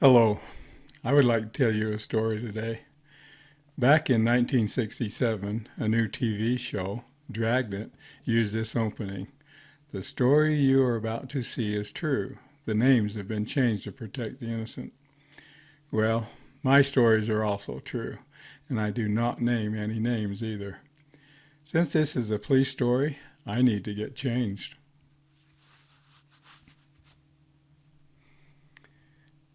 Hello, I would like to tell you a story today. Back in 1967, a new TV show, Dragnet, used this opening. The story you are about to see is true. The names have been changed to protect the innocent. Well, my stories are also true, and I do not name any names either. Since this is a police story, I need to get changed.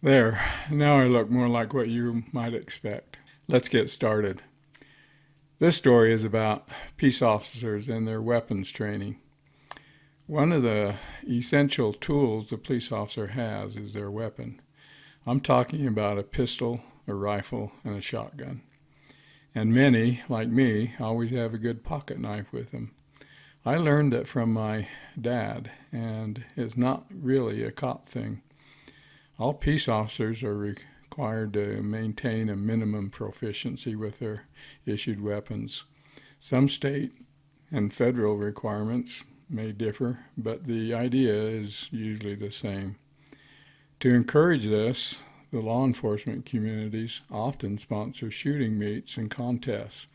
There, now I look more like what you might expect. Let's get started. This story is about peace officers and their weapons training. One of the essential tools a police officer has is their weapon. I'm talking about a pistol, a rifle, and a shotgun. And many, like me, always have a good pocket knife with them. I learned that from my dad, and it's not really a cop thing. All peace officers are required to maintain a minimum proficiency with their issued weapons. Some state and federal requirements may differ, but the idea is usually the same. To encourage this, the law enforcement communities often sponsor shooting meets and contests.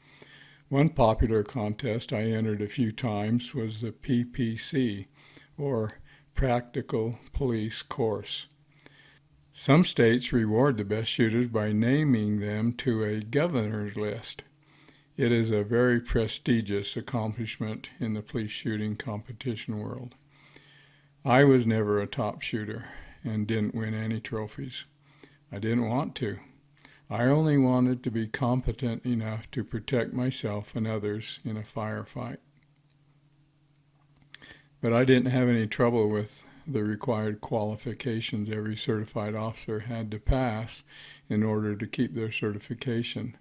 One popular contest I entered a few times was the PPC, or Practical Police Course. Some states reward the best shooters by naming them to a governor's list. It is a very prestigious accomplishment in the police shooting competition world. I was never a top shooter and didn't win any trophies. I didn't want to. I only wanted to be competent enough to protect myself and others in a firefight. But I didn't have any trouble with the required qualifications every certified officer had to pass in order to keep their certification.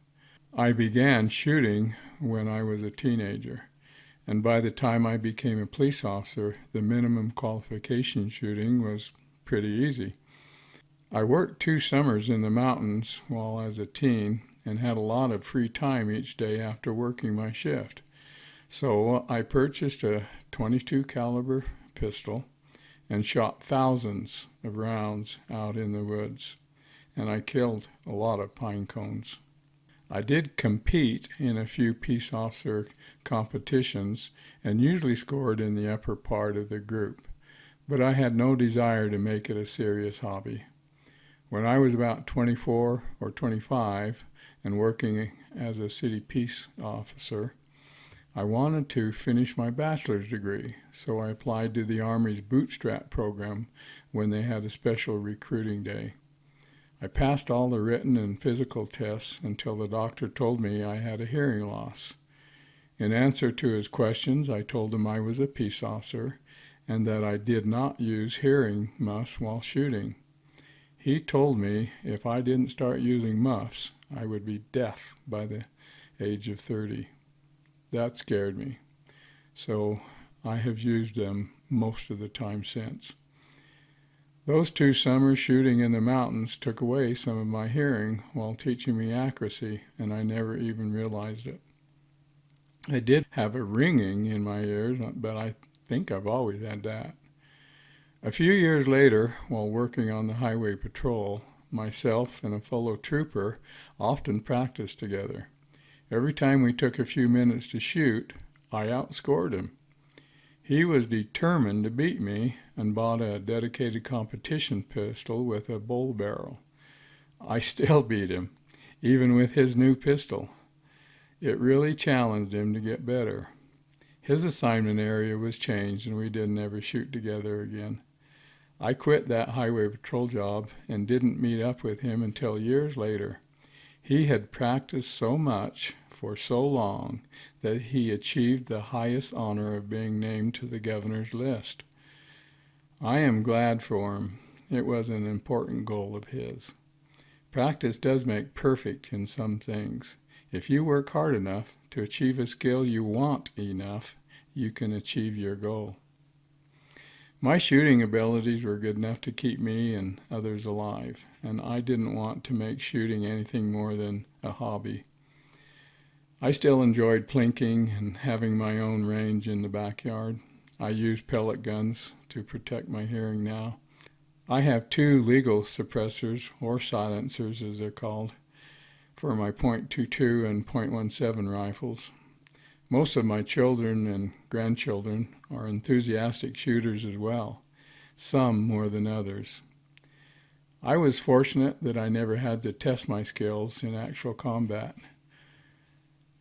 I began shooting when I was a teenager, and by the time I became a police officer, the minimum qualification shooting was pretty easy. I worked 2 summers in the mountains while I was a teen and had a lot of free time each day after working my shift. So I purchased a .22 caliber pistol and shot thousands of rounds out in the woods, and I killed a lot of pine cones. I did compete in a few peace officer competitions and usually scored in the upper part of the group, but I had no desire to make it a serious hobby. When I was about 24 or 25 and working as a city peace officer, I wanted to finish my bachelor's degree, so I applied to the Army's bootstrap program when they had a special recruiting day. I passed all the written and physical tests until the doctor told me I had a hearing loss. In answer to his questions, I told him I was a peace officer and that I did not use hearing muffs while shooting. He told me if I didn't start using muffs, I would be deaf by the age of 30. That scared me, so I have used them most of the time since. Those 2 summers shooting in the mountains took away some of my hearing while teaching me accuracy, and I never even realized it. I did have a ringing in my ears, but I think I've always had that. A few years later, while working on the highway patrol, myself and a fellow trooper often practiced together. Every time we took a few minutes to shoot, I outscored him. He was determined to beat me and bought a dedicated competition pistol with a bull barrel. I still beat him, even with his new pistol. It really challenged him to get better. His assignment area was changed and we didn't ever shoot together again. I quit that highway patrol job and didn't meet up with him until years later. He had practiced so much for so long that he achieved the highest honor of being named to the governor's list. I am glad for him. It was an important goal of his. Practice does make perfect in some things. If you work hard enough to achieve a skill you want enough, you can achieve your goal. My shooting abilities were good enough to keep me and others alive, and I didn't want to make shooting anything more than a hobby. I still enjoyed plinking and having my own range in the backyard. I use pellet guns to protect my hearing now. I have two legal suppressors, or silencers as they're called, for my .22 and .17 rifles. Most of my children and grandchildren are enthusiastic shooters as well, some more than others. I was fortunate that I never had to test my skills in actual combat.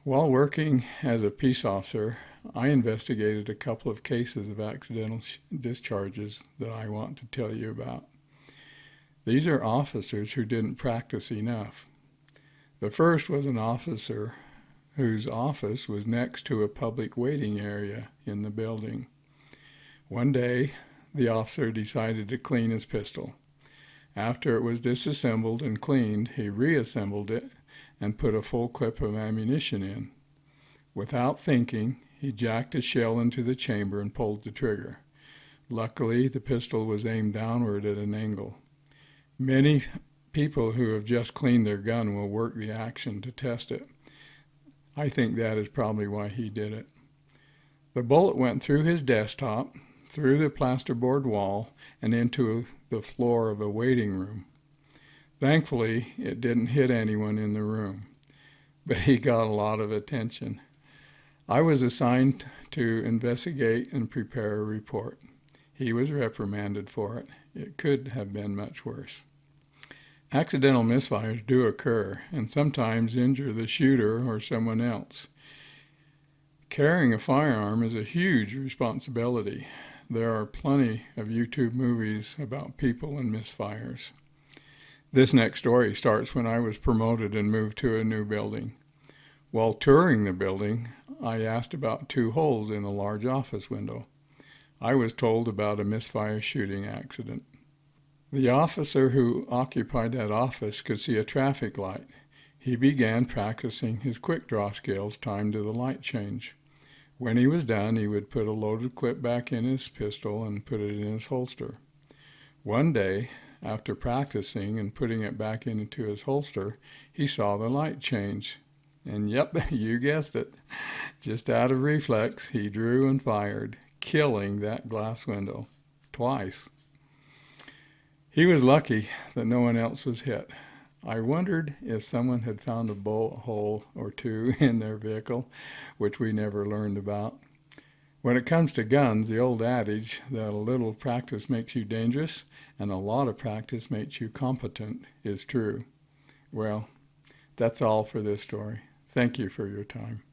While working as a peace officer, I investigated a couple of cases of accidental discharges that I want to tell you about. These are officers who didn't practice enough. The first was an officer whose office was next to a public waiting area in the building. One day, the officer decided to clean his pistol. After it was disassembled and cleaned, he reassembled it and put a full clip of ammunition in. Without thinking, he jacked a shell into the chamber and pulled the trigger. Luckily, the pistol was aimed downward at an angle. Many people who have just cleaned their gun will work the action to test it. I think that is probably why he did it. The bullet went through his desktop, through the plasterboard wall, and into the floor of a waiting room. Thankfully, it didn't hit anyone in the room, but he got a lot of attention. I was assigned to investigate and prepare a report. He was reprimanded for it. It could have been much worse. Accidental misfires do occur and sometimes injure the shooter or someone else. Carrying a firearm is a huge responsibility. There are plenty of YouTube movies about people and misfires. This next story starts when I was promoted and moved to a new building. While touring the building, I asked about two holes in a large office window. I was told about a misfire shooting accident. The officer who occupied that office could see a traffic light. He began practicing his quick draw skills timed to the light change. When he was done, he would put a loaded clip back in his pistol and put it in his holster. One day, after practicing and putting it back into his holster, he saw the light change. And yep, you guessed it. Just out of reflex, he drew and fired, killing that glass window twice. He was lucky that no one else was hit. I wondered if someone had found a bullet hole or two in their vehicle, which we never learned about. When it comes to guns, the old adage that a little practice makes you dangerous and a lot of practice makes you competent is true. Well, that's all for this story. Thank you for your time.